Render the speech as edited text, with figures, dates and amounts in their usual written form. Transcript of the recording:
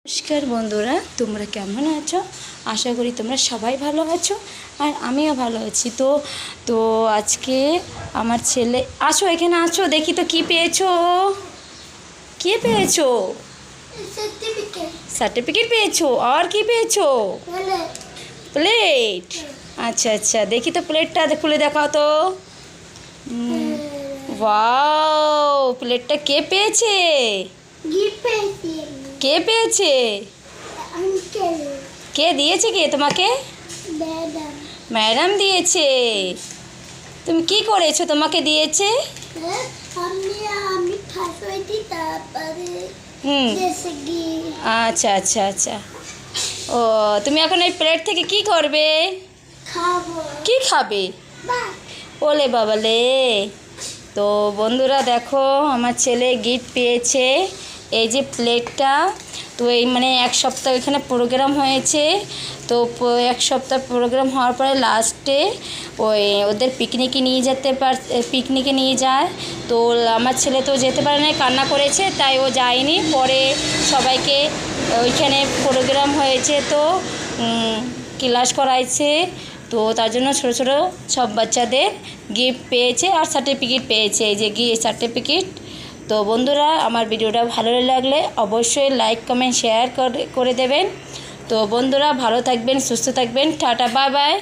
নমস্কার বন্ধুরা, তোমরা কেমন আছো? আশা করি তোমরা সবাই ভালো আছো আর আমিও ভালো আছি। তো আজকে আমার ছেলে, আসো এখানে আসো, দেখি তো কি পেয়েছো। কি পেয়েছো? সার্টিফিকেট পেয়েছো। আর কি পেয়েছো? প্লেট। আচ্ছা আচ্ছা, দেখি তো প্লেটটা খুলে দেখাও তো। ওয়াও, প্লেটটা কে পেয়েছে? কে পেয়েছে? কে দিয়েছে? কে তোমাকে? ম্যাডাম দিয়েছে। তুমি কি করেছো? তোমাকে দিয়েছে। আচ্ছা আচ্ছা আচ্ছা। ও, তুমি এখন এই প্লেট থেকে কি করবে? কি খাবে? ওলে বাবালে। তো বন্ধুরা দেখো, আমার ছেলে গিফট পেয়েছে এই যে প্লেটটা। তো এই এক সপ্তাহ এখানে প্রোগ্রাম হয়েছে। তো এক সপ্তাহ প্রোগ্রাম হওয়ার পরে লাস্টে ওদের পিকনিকে নিয়ে যায়। তো আমার ছেলে তো যেতে পারে না, কান্না করেছে, তাই ও যায়নি। পরে সবাইকে ওইখানে প্রোগ্রাম হয়েছে, তো ক্লাস করাইছে। তো তার জন্য ছোটো ছোটো সব বাচ্চাদের গিফট পেয়েছে আর সার্টিফিকেট পেয়েছে, এই যে সার্টিফিকেট। তো বন্ধুরা, আমার ভিডিওটা ভালো লাগলে অবশ্যই লাইক কমেন্ট শেয়ার করে দেবেন। তো বন্ধুরা, ভালো থাকবেন, সুস্থ থাকবেন। Tata, bye bye.